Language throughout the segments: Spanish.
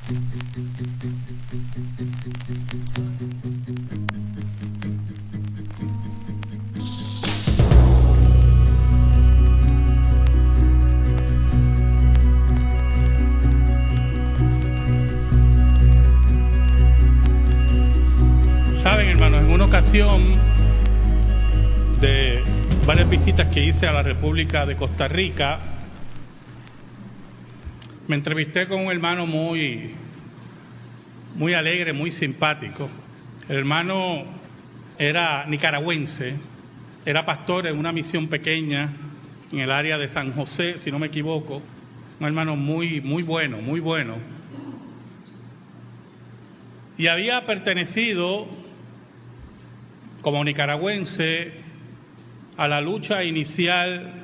Saben, hermanos, en una ocasión de varias visitas que hice a la República de Costa Rica, me entrevisté con un hermano muy alegre, muy simpático. El hermano era nicaragüense, era pastor en una misión pequeña en el área de San José, si no me equivoco. Un hermano muy bueno, muy bueno. Y había pertenecido como nicaragüense a la lucha inicial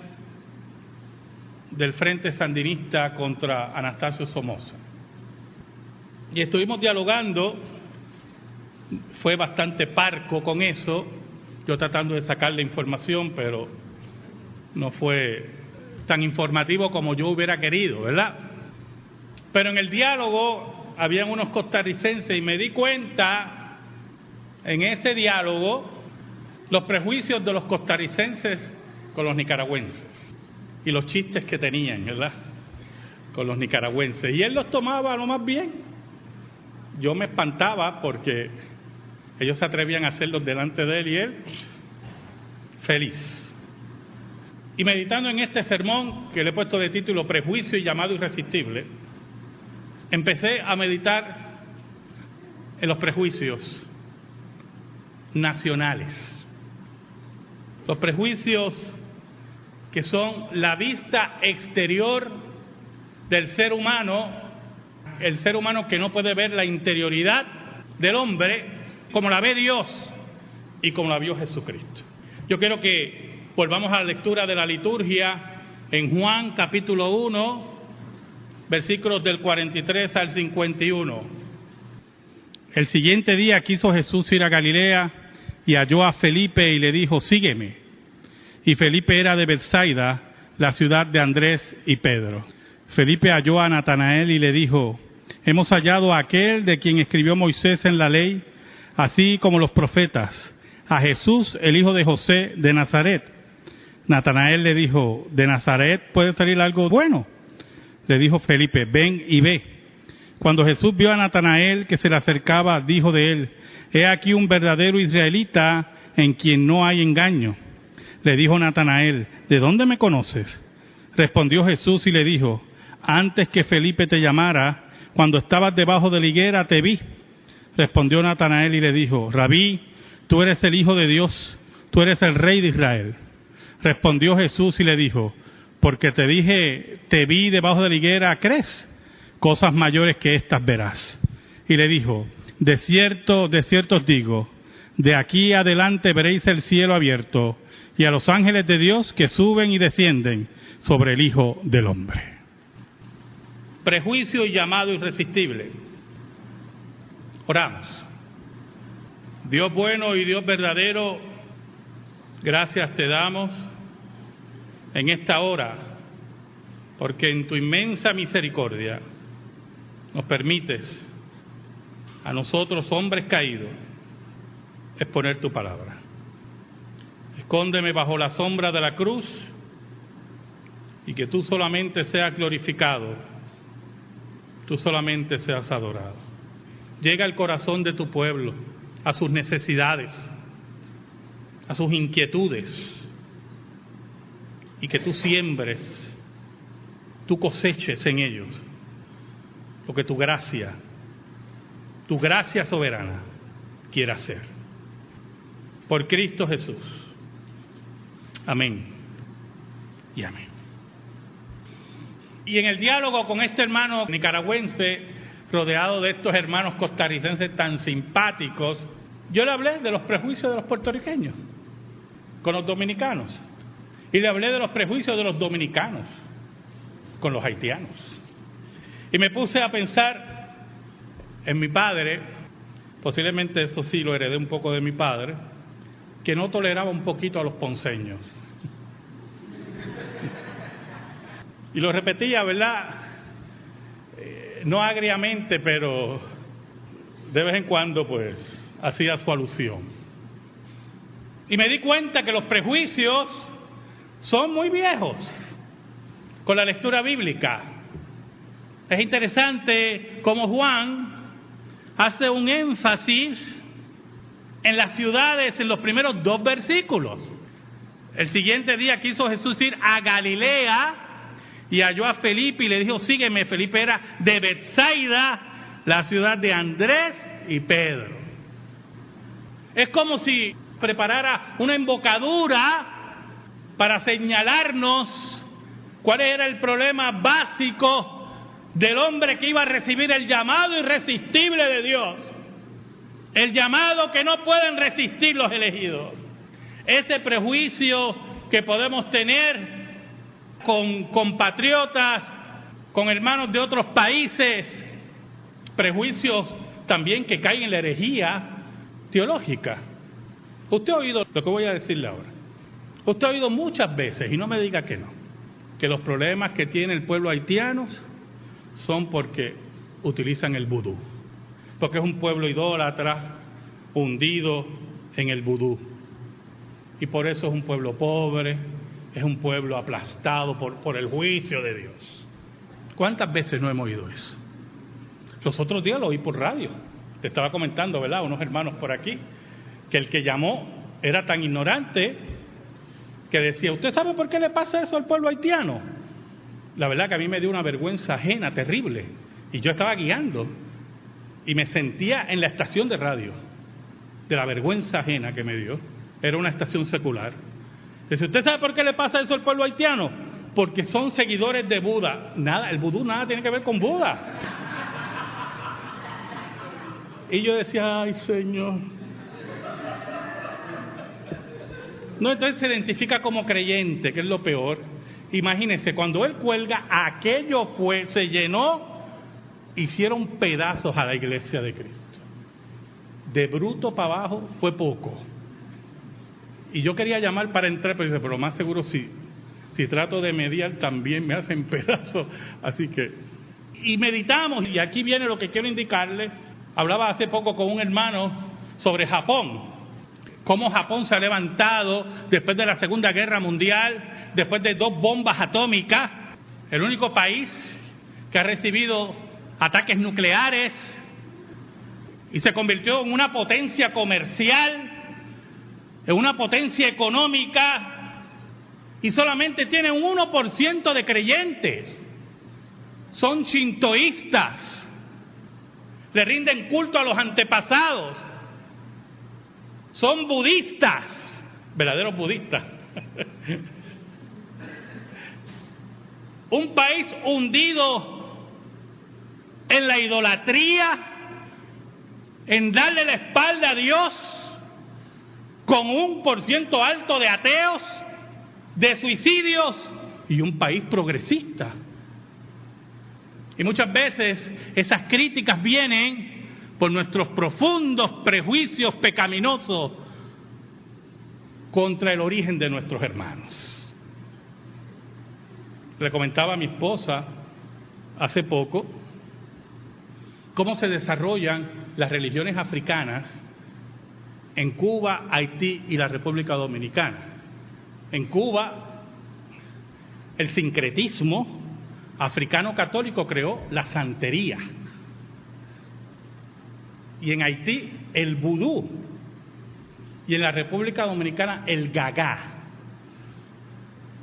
del Frente Sandinista contra Anastasio Somoza. Y estuvimos dialogando, fue bastante parco con eso, yo tratando de sacarle información, pero no fue tan informativo como yo hubiera querido, ¿verdad? Pero en el diálogo habían unos costarricenses y me di cuenta en ese diálogo los prejuicios de los costarricenses con los nicaragüenses y los chistes que tenían, ¿verdad?, con los nicaragüenses. Y él los tomaba lo más bien. Yo me espantaba porque ellos se atrevían a hacerlos delante de él y él feliz. Y meditando en este sermón que le he puesto de título Prejuicio y llamado irresistible, empecé a meditar en los prejuicios nacionales. Los prejuicios que son la vista exterior del ser humano, el ser humano que no puede ver la interioridad del hombre como la ve Dios y como la vio Jesucristo. Yo quiero que volvamos a la lectura de la liturgia en Juan capítulo 1, versículos del 43 al 51. El siguiente día quiso Jesús ir a Galilea y halló a Felipe y le dijo: sígueme. Y Felipe era de Betsaida, la ciudad de Andrés y Pedro. Felipe halló a Natanael y le dijo: hemos hallado a aquel de quien escribió Moisés en la ley, así como los profetas, a Jesús, el hijo de José de Nazaret. Natanael le dijo: ¿de Nazaret puede salir algo bueno? Le dijo Felipe: ven y ve. Cuando Jesús vio a Natanael que se le acercaba, dijo de él: he aquí un verdadero israelita en quien no hay engaño. Le dijo Natanael: ¿de dónde me conoces? Respondió Jesús y le dijo: antes que Felipe te llamara, cuando estabas debajo de la higuera, te vi. Respondió Natanael y le dijo: Rabí, tú eres el Hijo de Dios, tú eres el Rey de Israel. Respondió Jesús y le dijo: porque te dije, te vi debajo de la higuera, ¿crees? Cosas mayores que estas verás. Y le dijo: de cierto os digo, de aquí adelante veréis el cielo abierto y a los ángeles de Dios que suben y descienden sobre el Hijo del Hombre. Prejuicio y llamado irresistible. Oramos. Dios bueno y Dios verdadero, gracias te damos en esta hora, porque en tu inmensa misericordia nos permites a nosotros, hombres caídos, exponer tu palabra. Escóndeme bajo la sombra de la cruz y que tú solamente seas glorificado, tú solamente seas adorado. Llega al corazón de tu pueblo, a sus necesidades, a sus inquietudes, y que tú siembres, tú coseches en ellos lo que tu gracia soberana quiera hacer. Por Cristo Jesús. Amén y amén. Y en el diálogo con este hermano nicaragüense, rodeado de estos hermanos costarricenses tan simpáticos, yo le hablé de los prejuicios de los puertorriqueños con los dominicanos. Y le hablé de los prejuicios de los dominicanos con los haitianos. Y me puse a pensar en mi padre, posiblemente eso sí lo heredé un poco de mi padre, que no toleraba un poquito a los ponceños. Y lo repetía, ¿verdad? no agriamente, pero de vez en cuando pues hacía su alusión. Y me di cuenta que los prejuicios son muy viejos con la lectura bíblica. Es interesante cómo Juan hace un énfasis en las ciudades en los primeros 2 versículos. El siguiente día quiso Jesús ir a Galilea y halló a Felipe y le dijo, sígueme. Felipe era de Betsaida, la ciudad de Andrés y Pedro. Es como si preparara una embocadura para señalarnos cuál era el problema básico del hombre que iba a recibir el llamado irresistible de Dios. El llamado que no pueden resistir los elegidos. Ese prejuicio que podemos tener con compatriotas, con hermanos de otros países, prejuicios también que caen en la herejía teológica. Usted ha oído lo que voy a decirle ahora. Usted ha oído muchas veces, y no me diga que no, que los problemas que tiene el pueblo haitiano son porque utilizan el vudú, porque es un pueblo idólatra, hundido en el vudú, y por eso es un pueblo pobre, es un pueblo aplastado por el juicio de Dios. ¿Cuántas veces no hemos oído eso? Los otros días lo oí por radio, te estaba comentando, ¿verdad?, unos hermanos por aquí, que el que llamó era tan ignorante que decía, ¿usted sabe por qué le pasa eso al pueblo haitiano? La verdad que a mí me dio una vergüenza ajena, terrible, y yo estaba guiando y me sentía en la estación de radio de la vergüenza ajena que me dio. Era una estación secular. Dice, ¿usted sabe por qué le pasa eso al pueblo haitiano? Porque son seguidores de Buda. Nada, el vudú nada tiene que ver con Buda. Y yo decía, ay Señor. No, entonces se identifica como creyente, que es lo peor. Imagínense, cuando él cuelga, aquello se llenó, hicieron pedazos a la iglesia de Cristo. De bruto para abajo fue poco. Y yo quería llamar para entrar, pero dice, pero más seguro si trato de mediar también me hacen pedazos. Así que, y meditamos, y aquí viene lo que quiero indicarle. Hablaba hace poco con un hermano sobre Japón. Cómo Japón se ha levantado después de la Segunda Guerra Mundial, después de 2 bombas atómicas, el único país que ha recibido ataques nucleares y se convirtió en una potencia comercial, en una potencia económica, y solamente tiene un 1% de creyentes. Son shintoístas, le rinden culto a los antepasados. Son budistas, verdaderos budistas. Un país hundido en la idolatría, en darle la espalda a Dios, con un % alto de ateos, de suicidios, y un país progresista. Y muchas veces esas críticas vienen por nuestros profundos prejuicios pecaminosos contra el origen de nuestros hermanos. Le comentaba a mi esposa hace poco cómo se desarrollan las religiones africanas en Cuba, Haití y la República Dominicana. En Cuba, el sincretismo africano católico creó la santería. Y en Haití, el vudú. Y en la República Dominicana, el gagá.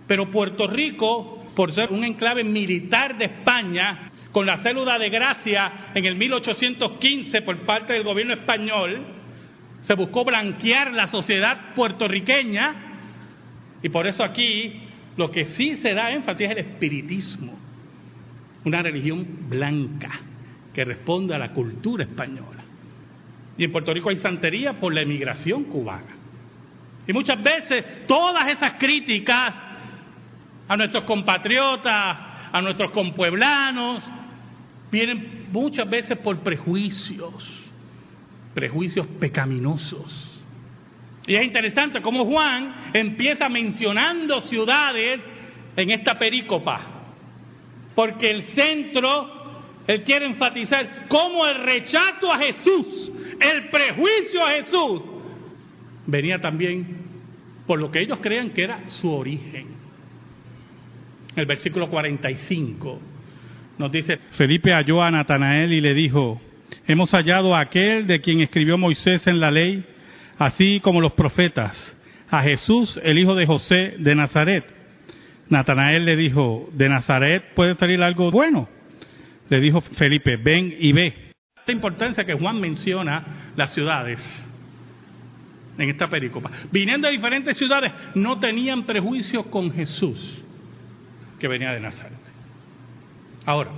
Pero Puerto Rico, por ser un enclave militar de España, con la cédula de gracia en el 1815 por parte del gobierno español, se buscó blanquear la sociedad puertorriqueña, y por eso aquí lo que sí se da énfasis es el espiritismo, una religión blanca que responde a la cultura española. Y en Puerto Rico hay santería por la emigración cubana. Y muchas veces todas esas críticas a nuestros compatriotas, a nuestros compueblanos, vienen muchas veces por prejuicios pecaminosos. Y es interesante cómo Juan empieza mencionando ciudades en esta perícopa, porque el centro Él quiere enfatizar cómo el rechazo a Jesús, el prejuicio a Jesús, venía también por lo que ellos creían que era su origen. El versículo 45 nos dice: Felipe halló a Natanael y le dijo: hemos hallado a aquel de quien escribió Moisés en la ley, así como los profetas, a Jesús, el hijo de José de Nazaret. Natanael le dijo: ¿de Nazaret puede salir algo bueno? Le dijo Felipe: ven y ve. La importancia que Juan menciona las ciudades en esta perícopa. Viniendo de diferentes ciudades, no tenían prejuicio con Jesús, que venía de Nazaret. Ahora,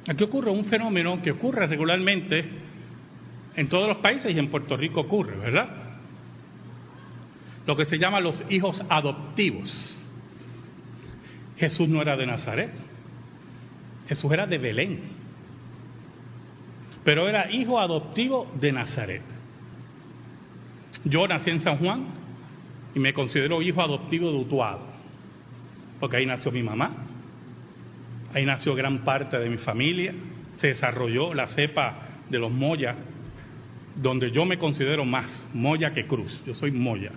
aquí ocurre un fenómeno que ocurre regularmente en todos los países y en Puerto Rico ocurre, ¿verdad? Lo que se llama los hijos adoptivos. Jesús no era de Nazaret, Jesús era de Belén, pero era hijo adoptivo de Nazaret. Yo nací en San Juan y me considero hijo adoptivo de Utuado, porque ahí nació mi mamá, ahí nació gran parte de mi familia, se desarrolló la cepa de los Moya, donde yo me considero más Moya que Cruz. Yo soy Moya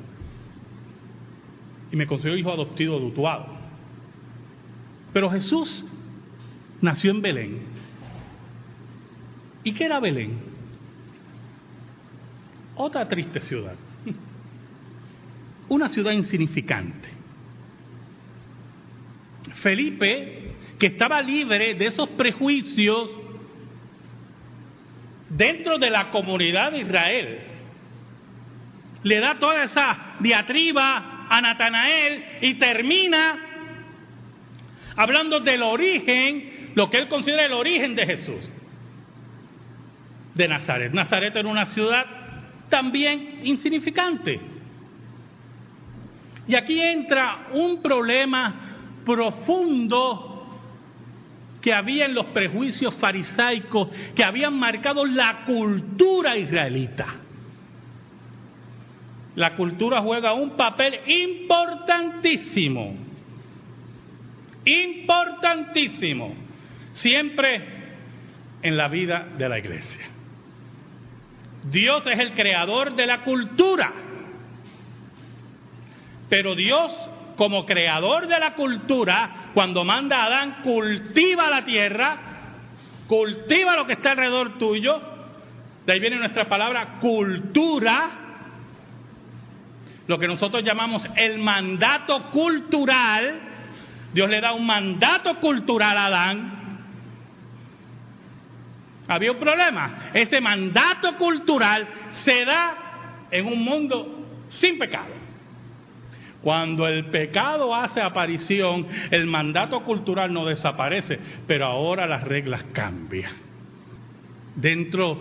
y me considero hijo adoptivo de Utuado. Pero Jesús nació en Belén. ¿Y qué era Belén? Otra triste ciudad, una ciudad insignificante. Felipe, que estaba libre de esos prejuicios dentro de la comunidad de Israel, le da toda esa diatriba a Natanael y termina hablando del origen, lo que él considera el origen de Jesús, de Nazaret. Nazaret era una ciudad también insignificante. Y aquí entra un problema profundo que había en los prejuicios farisaicos que habían marcado la cultura israelita. La cultura juega un papel importantísimo, siempre en la vida de la iglesia. Dios es el creador de la cultura, pero Dios, como creador de la cultura, cuando manda a Adán: cultiva la tierra, cultiva lo que está alrededor tuyo. De ahí viene nuestra palabra cultura, lo que nosotros llamamos el mandato cultural. Dios le da un mandato cultural a Adán. Había un problema. Ese mandato cultural se da en un mundo sin pecado. Cuando el pecado hace aparición, el mandato cultural no desaparece, pero ahora las reglas cambian. Dentro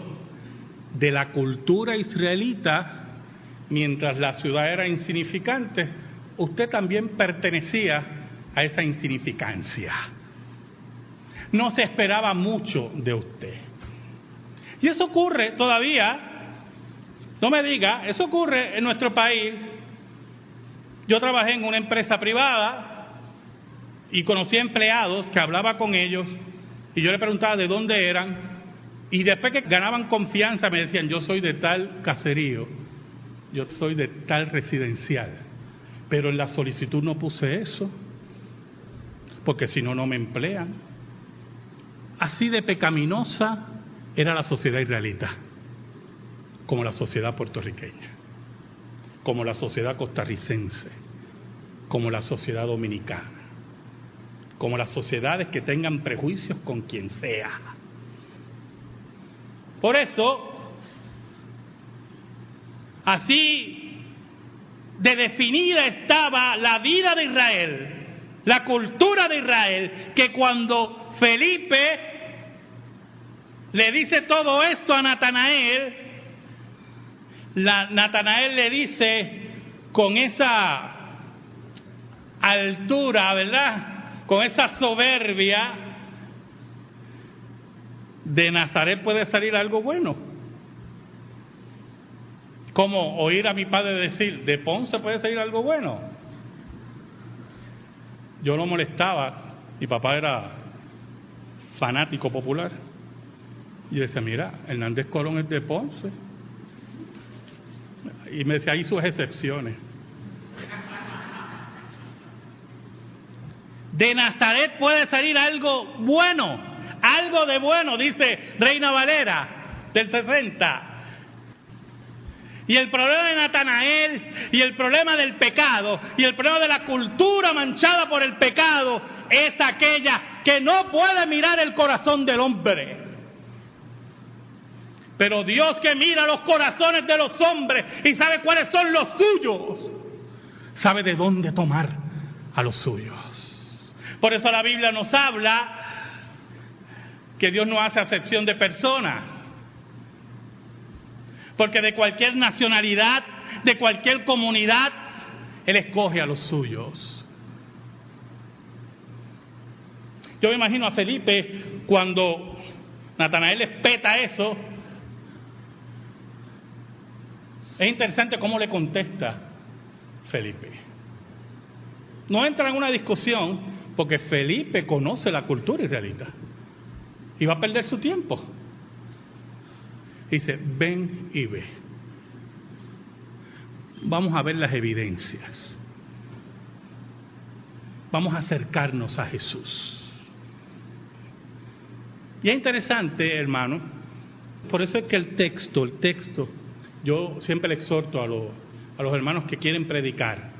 de la cultura israelita, mientras la ciudad era insignificante, usted también pertenecía a esa insignificancia. No se esperaba mucho de usted. Y eso ocurre todavía, no me diga, eso ocurre en nuestro país. Yo trabajé en una empresa privada y conocí empleados que hablaba con ellos y yo le preguntaba de dónde eran, y después que ganaban confianza me decían: yo soy de tal caserío, yo soy de tal residencial, pero en la solicitud no puse eso, porque si no, no me emplean. Así de pecaminosa era la sociedad israelita, como la sociedad puertorriqueña, como la sociedad costarricense, como la sociedad dominicana, como las sociedades que tengan prejuicios con quien sea. Por eso, así de definida estaba la vida de Israel, la cultura de Israel, que cuando Felipe le dice todo esto a Natanael, Natanael le dice con esa altura, ¿verdad?, con esa soberbia: de Nazaret puede salir algo bueno. Como oír a mi padre decir: de Ponce puede salir algo bueno. Yo lo molestaba, mi papá era fanático popular. Y yo decía, mira, Hernández Colón es de Ponce. Y me decía, hay sus excepciones. De Nazaret puede salir algo bueno, algo de bueno, dice Reina Valera del 60. Y el problema de Natanael, y el problema del pecado, y el problema de la cultura manchada por el pecado, es aquella que no puede mirar el corazón del hombre. Pero Dios, que mira los corazones de los hombres y sabe cuáles son los suyos, sabe de dónde tomar a los suyos. Por eso la Biblia nos habla que Dios no hace acepción de personas. Porque de cualquier nacionalidad, de cualquier comunidad, Él escoge a los suyos. Yo me imagino a Felipe cuando Natanael les peta eso. Es interesante cómo le contesta Felipe. No entra en una discusión porque Felipe conoce la cultura israelita y va a perder su tiempo. Dice, ven y ve. Vamos a ver las evidencias. Vamos a acercarnos a Jesús. Y es interesante, hermano, por eso es que el texto, yo siempre le exhorto a los hermanos que quieren predicar,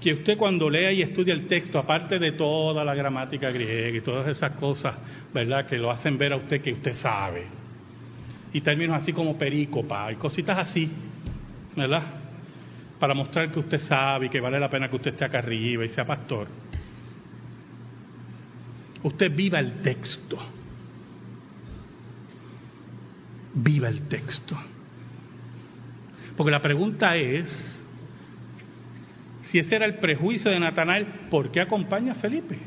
que usted cuando lea y estudia el texto, aparte de toda la gramática griega y todas esas cosas, ¿verdad?, que lo hacen ver a usted que usted sabe, y términos así como perícopa y cositas así, ¿verdad?, para mostrar que usted sabe y que vale la pena que usted esté acá arriba y sea pastor. Usted viva el texto. Viva el texto. Porque la pregunta es, si ese era el prejuicio de Natanael, ¿por qué acompaña a Felipe?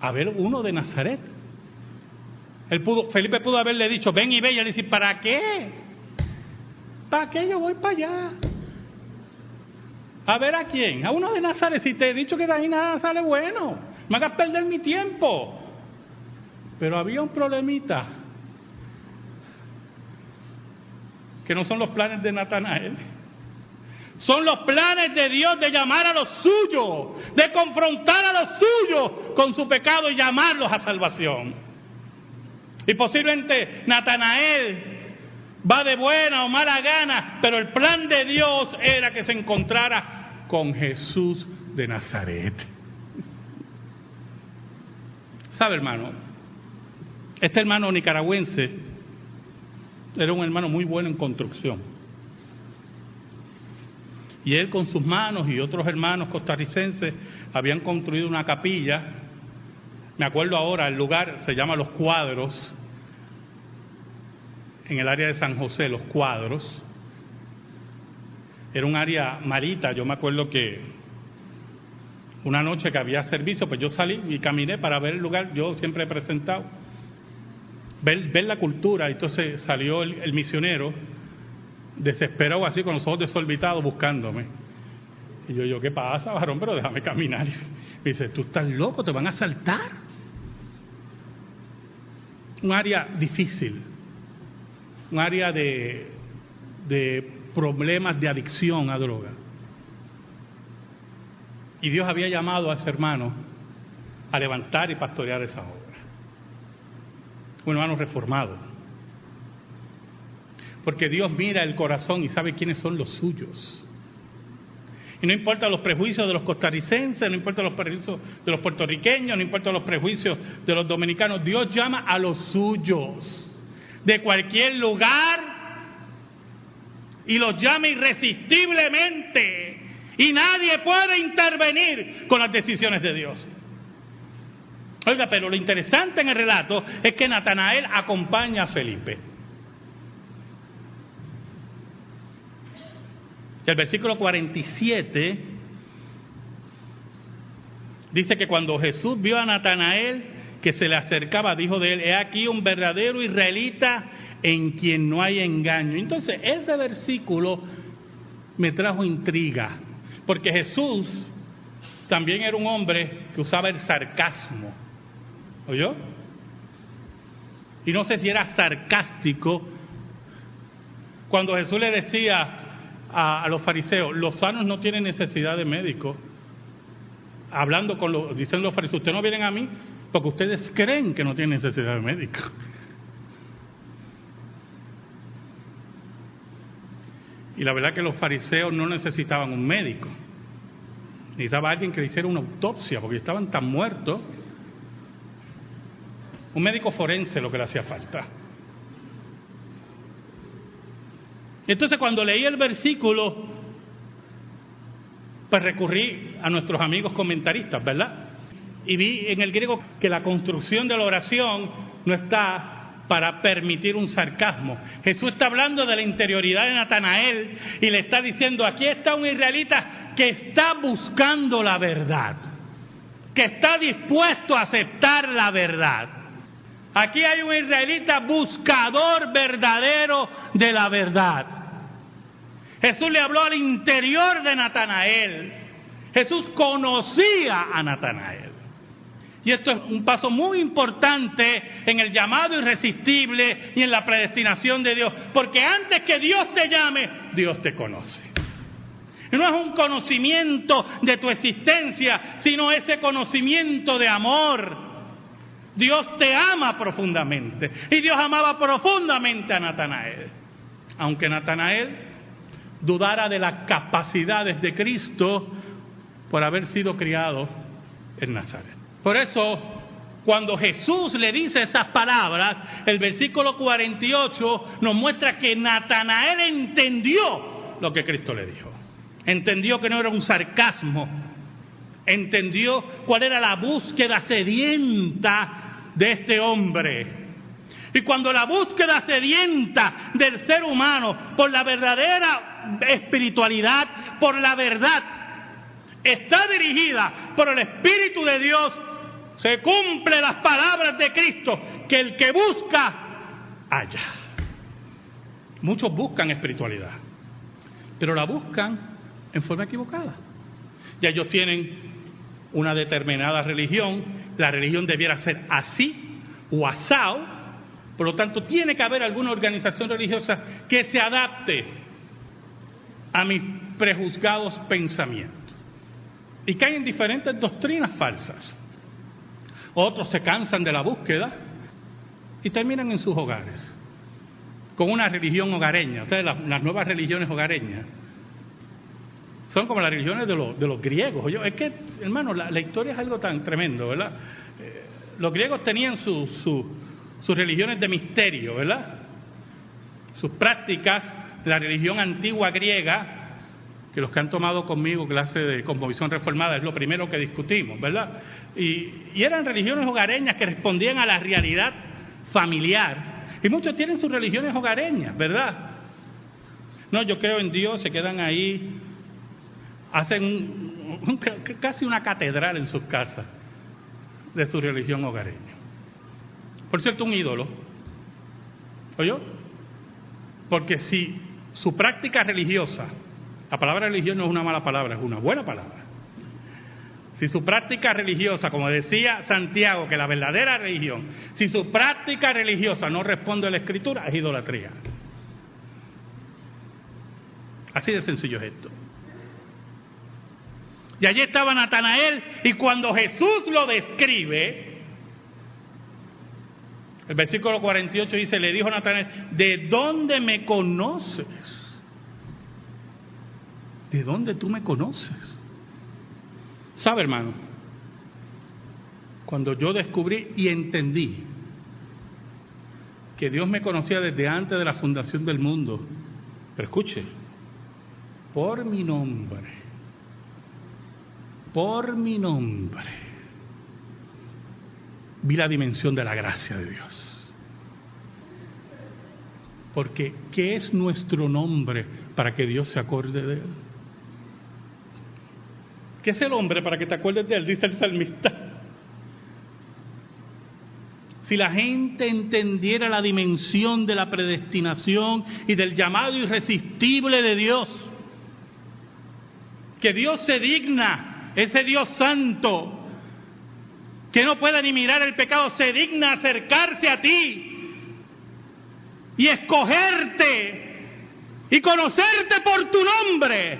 A ver, uno de Nazaret. Felipe pudo haberle dicho, ven y ve, y él dice, ¿para qué? ¿Para qué yo voy para allá? ¿A ver a quién? A uno de Nazaret. Si te he dicho que de ahí nada sale bueno, me hagas perder mi tiempo. Pero había un problemita, que no son los planes de Natanael. Son los planes de Dios de llamar a los suyos, de confrontar a los suyos con su pecado y llamarlos a salvación. Y posiblemente Natanael va de buena o mala gana, pero el plan de Dios era que se encontrara con Jesús de Nazaret. ¿Sabe, hermano? Este hermano nicaragüense era un hermano muy bueno en construcción. Y él con sus manos y otros hermanos costarricenses habían construido una capilla. Me acuerdo ahora, el lugar se llama Los Cuadros, en el área de San José, Los Cuadros. Era un área marita. Yo me acuerdo que una noche que había servicio, pues yo salí y caminé para ver el lugar. Yo siempre he presentado, ver la cultura. Entonces salió el misionero, desesperado así, con los ojos desorbitados, buscándome. Y yo, ¿qué pasa, varón? Pero déjame caminar. Me dice, ¿tú estás loco? ¿Te van a asaltar? Un área difícil. Un área de problemas de adicción a droga. Y Dios había llamado a ese hermano a levantar y pastorear esa obra. Un hermano reformado. Porque Dios mira el corazón y sabe quiénes son los suyos. Y no importa los prejuicios de los costarricenses, no importa los prejuicios de los puertorriqueños, no importa los prejuicios de los dominicanos, Dios llama a los suyos de cualquier lugar y los llama irresistiblemente, y nadie puede intervenir con las decisiones de Dios. Oiga, pero lo interesante en el relato es que Natanael acompaña a Felipe. Y el versículo 47 dice que cuando Jesús vio a Natanael que se le acercaba, dijo de él, he aquí un verdadero israelita en quien no hay engaño. Entonces ese versículo me trajo intriga, porque Jesús también era un hombre que usaba el sarcasmo. ¿Oyó? Y no sé si era sarcástico cuando Jesús le decía a los fariseos: los sanos no tienen necesidad de médico. Hablando diciendo los fariseos: ustedes no vienen a mí porque ustedes creen que no tienen necesidad de médico. Y la verdad que los fariseos no necesitaban un médico. Necesitaba alguien que le hiciera una autopsia porque estaban tan muertos. Un médico forense lo que le hacía falta. Entonces, cuando leí el versículo, pues recurrí a nuestros amigos comentaristas, ¿verdad? Y vi en el griego que la construcción de la oración no está para permitir un sarcasmo. Jesús está hablando de la interioridad de Natanael y le está diciendo: aquí está un israelita que está buscando la verdad, que está dispuesto a aceptar la verdad. Aquí hay un israelita buscador verdadero de la verdad. Jesús le habló al interior de Natanael. Jesús conocía a Natanael. Y esto es un paso muy importante en el llamado irresistible y en la predestinación de Dios. Porque antes que Dios te llame, Dios te conoce. Y no es un conocimiento de tu existencia, sino ese conocimiento de amor. Dios te ama profundamente. Y Dios amaba profundamente a Natanael. Aunque Natanael dudara de las capacidades de Cristo por haber sido criado en Nazaret. Por eso, cuando Jesús le dice esas palabras, el versículo 48 nos muestra que Natanael entendió lo que Cristo le dijo. Entendió que no era un sarcasmo. Entendió cuál era la búsqueda sedienta de este hombre. Y cuando la búsqueda sedienta del ser humano por la verdadera espiritualidad, por la verdad, está dirigida por el Espíritu de Dios, se cumplen las palabras de Cristo, que el que busca, halla. Muchos buscan espiritualidad, pero la buscan en forma equivocada. Ya ellos tienen una determinada religión, la religión debiera ser así o asao, por lo tanto tiene que haber alguna organización religiosa que se adapte a mis prejuzgados pensamientos. Y caen en diferentes doctrinas falsas. Otros se cansan de la búsqueda y terminan en sus hogares con una religión hogareña. Ustedes, las nuevas religiones hogareñas son como las religiones de los griegos. Es que, hermano, la historia es algo tan tremendo, ¿verdad? Los griegos tenían sus religiones de misterio, ¿verdad? Sus prácticas, la religión antigua griega, que los que han tomado conmigo clase de cosmovisión reformada es lo primero que discutimos, ¿verdad? Y eran religiones hogareñas que respondían a la realidad familiar. Y muchos tienen sus religiones hogareñas, ¿verdad? No, yo creo en Dios, se quedan ahí, hacen casi una catedral en sus casas de su religión hogareña. Por cierto, un ídolo. ¿Oyó? Porque si su práctica religiosa, la palabra religión no es una mala palabra, es una buena palabra. Si su práctica religiosa, como decía Santiago, que la verdadera religión, si su práctica religiosa no responde a la Escritura, es idolatría. Así de sencillo es esto. Y allí estaba Natanael, y cuando Jesús lo describe, el versículo 48 dice, le dijo a Natanael: ¿de dónde me conoces? ¿De dónde tú me conoces? ¿Sabe, hermano? Cuando yo descubrí y entendí que Dios me conocía desde antes de la fundación del mundo, pero escuche, por mi nombre, vi la dimensión de la gracia de Dios. Porque, ¿qué es nuestro nombre para que Dios se acuerde de él? ¿Qué es el hombre para que te acuerdes de él? Dice el salmista. Si la gente entendiera la dimensión de la predestinación y del llamado irresistible de Dios, que Dios se digna ese Dios santo, que no puede ni mirar el pecado, se digna acercarse a ti y escogerte y conocerte por tu nombre,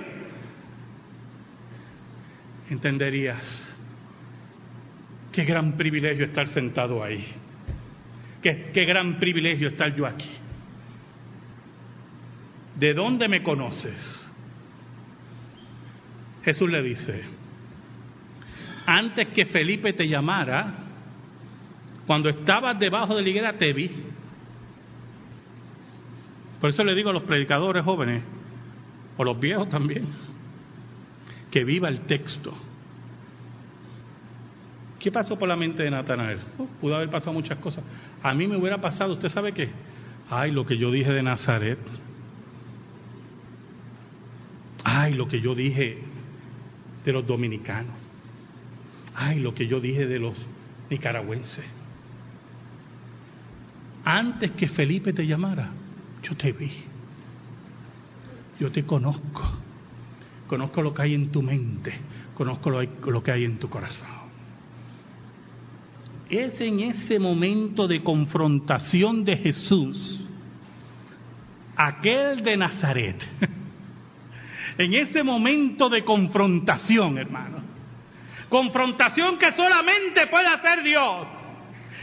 entenderías qué gran privilegio estar sentado ahí, qué gran privilegio estar yo aquí. ¿De dónde me conoces? Jesús le dice: antes que Felipe te llamara, cuando estabas debajo de la higuera te vi. Por eso le digo a los predicadores jóvenes, o los viejos también, que viva el texto. ¿Qué pasó por la mente de Natanael? Pudo haber pasado muchas cosas. A mí me hubiera pasado, ¿usted sabe qué? Ay, lo que yo dije de Nazaret. Ay, lo que yo dije de los dominicanos. Ay, lo que yo dije de los nicaragüenses. Antes que Felipe te llamara, yo te vi. Yo te conozco. Conozco lo que hay en tu mente. Conozco lo que hay en tu corazón. Es en ese momento de confrontación de Jesús, aquel de Nazaret, en ese momento de confrontación, hermano, confrontación que solamente puede hacer Dios.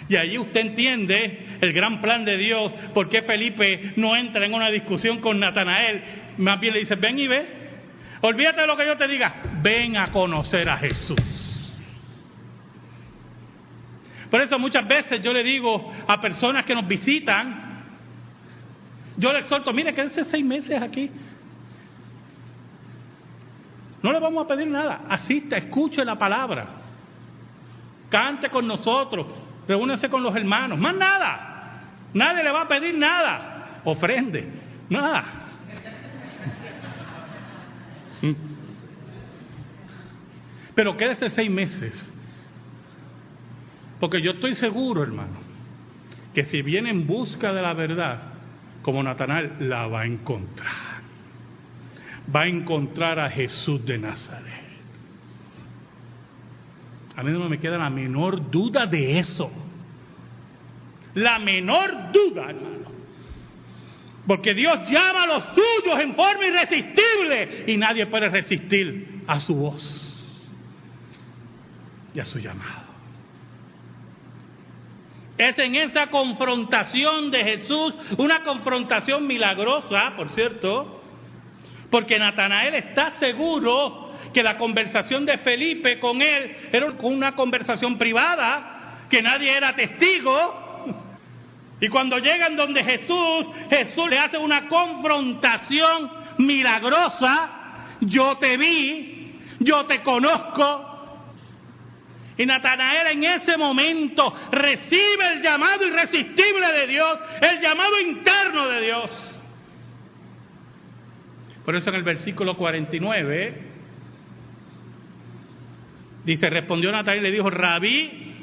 Y allí usted entiende el gran plan de Dios, por qué Felipe no entra en una discusión con Natanael, más bien le dice: ven y ve, olvídate de lo que yo te diga, ven a conocer a Jesús. Por eso muchas veces yo le digo a personas que nos visitan, yo le exhorto: mire, quédese 6 meses aquí, no le vamos a pedir nada, asista, escuche la palabra, cante con nosotros, reúnase con los hermanos, más nada, nadie le va a pedir nada, ofrende, nada. Pero quédese 6 meses. Porque yo estoy seguro, hermano, que si viene en busca de la verdad, como Natanael, la va a encontrar. Va a encontrar a Jesús de Nazaret. A mí no me queda la menor duda de eso. La menor duda, hermano. Porque Dios llama a los suyos en forma irresistible y nadie puede resistir a su voz y a su llamado. Es en esa confrontación de Jesús, una confrontación milagrosa, por cierto, porque Natanael está seguro que la conversación de Felipe con él era una conversación privada, que nadie era testigo. Y cuando llegan donde Jesús le hace una confrontación milagrosa: yo te vi, yo te conozco. Y Natanael en ese momento recibe el llamado irresistible de Dios, el llamado interno de Dios. Por eso en el versículo 49 dice: respondió Natanael y le dijo: Rabí,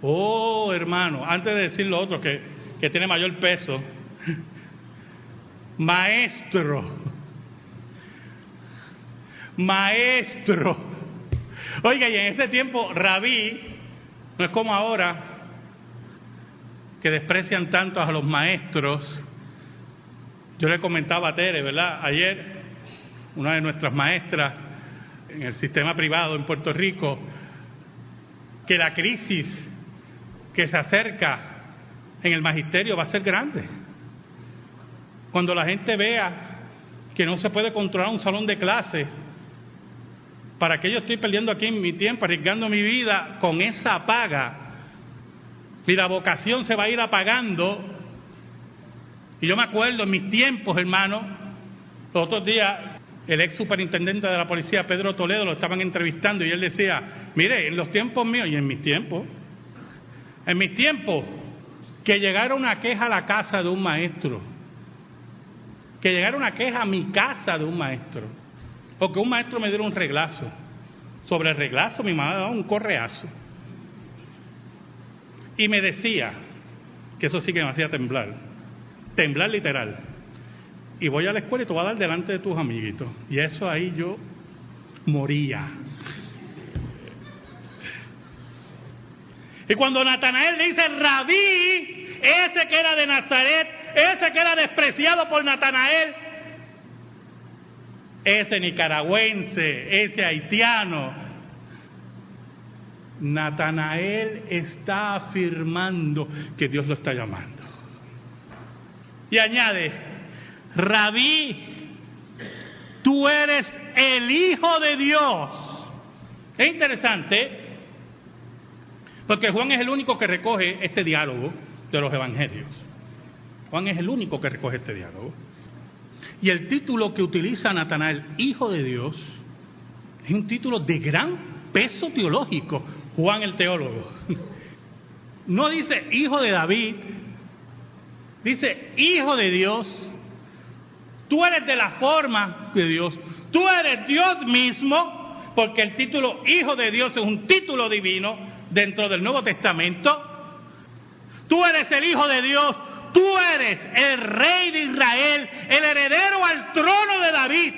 oh hermano, antes de decir lo otro que tiene mayor peso, maestro. Oiga, y en ese tiempo rabí no es como ahora, que desprecian tanto a los maestros. Yo le comentaba a Tere, ¿verdad? Ayer, una de nuestras maestras en el sistema privado en Puerto Rico, que la crisis que se acerca en el magisterio va a ser grande. Cuando la gente vea que no se puede controlar un salón de clase, ¿para qué yo estoy perdiendo aquí mi tiempo, arriesgando mi vida con esa paga? Y la vocación se va a ir apagando. Y yo me acuerdo en mis tiempos, hermano, los otros días, el ex superintendente de la policía, Pedro Toledo, lo estaban entrevistando y él decía: mire, en los tiempos míos, y en mis tiempos, que llegara una queja a la casa de un maestro, que llegara una queja a mi casa de un maestro, o que un maestro me diera un reglazo. Sobre el reglazo mi mamá daba un correazo. Y me decía, que eso sí que me hacía temblar literal: y voy a la escuela y te voy a dar delante de tus amiguitos. Y eso ahí yo moría. Y cuando Natanael le dice Rabí, ese que era de Nazaret, ese que era despreciado por Natanael, ese nicaragüense, ese haitiano, Natanael está afirmando que Dios lo está llamando. Y añade, Rabí, tú eres el Hijo de Dios. Es interesante, porque Juan es el único que recoge este diálogo de los evangelios. Juan es el único que recoge este diálogo. Y el título que utiliza Natanael, Hijo de Dios, es un título de gran peso teológico. Juan el teólogo. No dice Hijo de David, dice Hijo de Dios. Tú eres de la forma de Dios. Tú eres Dios mismo, porque el título Hijo de Dios es un título divino dentro del Nuevo Testamento. Tú eres el Hijo de Dios. Tú eres el Rey de Israel, el heredero al trono de David.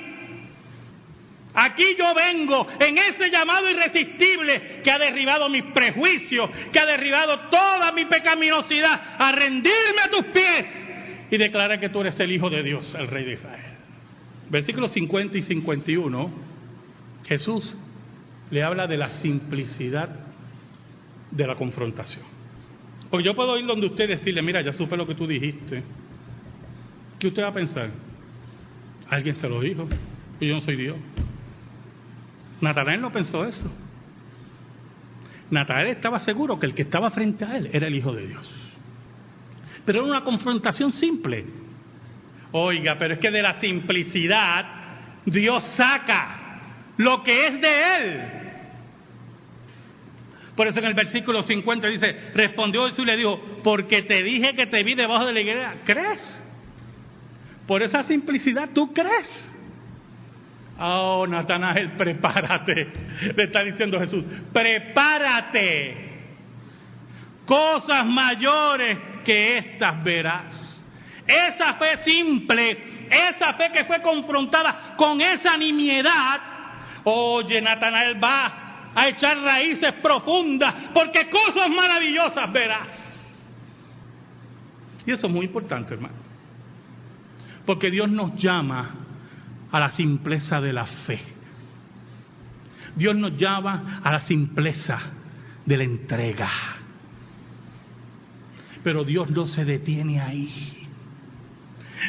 Aquí yo vengo en ese llamado irresistible que ha derribado mis prejuicios, que ha derribado toda mi pecaminosidad, a rendirme a tus pies y declarar que tú eres el Hijo de Dios, el Rey de Israel. Versículos 50 y 51, Jesús le habla de la simplicidad de la confrontación. Porque yo puedo ir donde usted y decirle, mira, ya supe lo que tú dijiste. ¿Qué usted va a pensar? Alguien se lo dijo, y yo no soy Dios. Natanael no pensó eso. Natanael estaba seguro que el que estaba frente a él era el Hijo de Dios. Pero era una confrontación simple. Oiga, pero es que de la simplicidad Dios saca lo que es de él. Por eso en el versículo 50 dice, respondió Jesús y le dijo, porque te dije que te vi debajo de la higuera. ¿Crees? Por esa simplicidad, ¿tú crees? Oh, Natanael, prepárate. Le está diciendo Jesús, prepárate. Cosas mayores que estas verás. Esa fe simple, esa fe que fue confrontada con esa nimiedad. Oye, Natanael, va a echar raíces profundas, porque cosas maravillosas verás. Y eso es muy importante, hermano, porque Dios nos llama a la simpleza de la fe. Dios nos llama a la simpleza de la entrega. Pero Dios no se detiene ahí.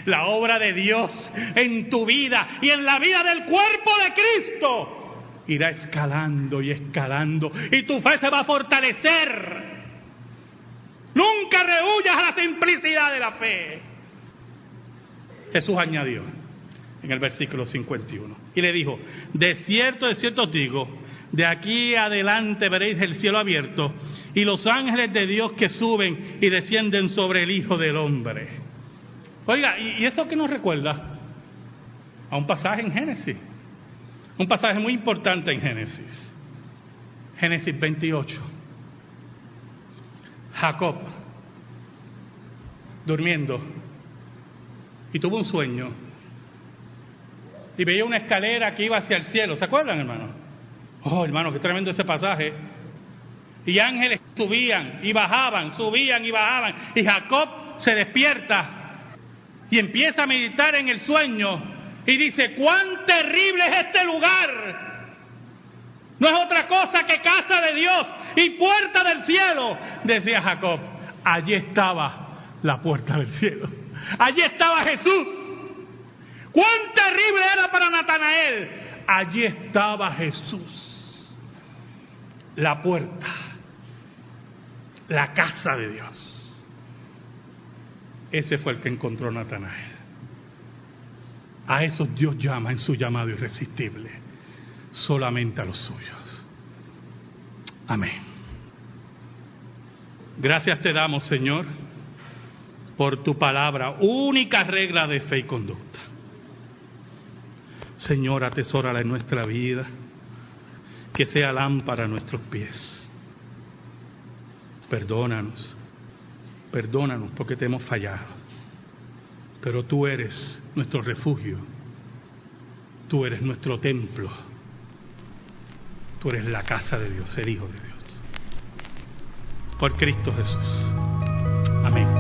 La obra de Dios en tu vida y en la vida del cuerpo de Cristo irá escalando y escalando, y tu fe se va a fortalecer. Nunca rehuyas a la simplicidad de la fe. Jesús añadió en el versículo 51, y le dijo, de cierto os digo, de aquí adelante veréis el cielo abierto y los ángeles de Dios que suben y descienden sobre el Hijo del Hombre. Oiga, ¿y esto qué nos recuerda? A un pasaje en Génesis. Un pasaje muy importante en Génesis. Génesis 28. Jacob, durmiendo, y tuvo un sueño. Y veía una escalera que iba hacia el cielo. ¿Se acuerdan, hermano? Oh, hermano, qué tremendo ese pasaje. Y ángeles subían y bajaban, subían y bajaban. Y Jacob se despierta y empieza a meditar en el sueño. Y dice, cuán terrible es este lugar. No es otra cosa que casa de Dios y puerta del cielo. Decía Jacob, allí estaba la puerta del cielo. Allí estaba Jesús. Cuán terrible era para Natanael. Allí estaba Jesús. La puerta. La casa de Dios. Ese fue el que encontró Natanael. A esos Dios llama en su llamado irresistible, solamente a los suyos. Amén. Gracias te damos, Señor, por tu palabra, única regla de fe y conducta. Señor, atesórala en nuestra vida, que sea lámpara a nuestros pies. Perdónanos porque te hemos fallado. Pero tú eres nuestro refugio, tú eres nuestro templo, tú eres la casa de Dios, el Hijo de Dios. por Cristo Jesús. Amén.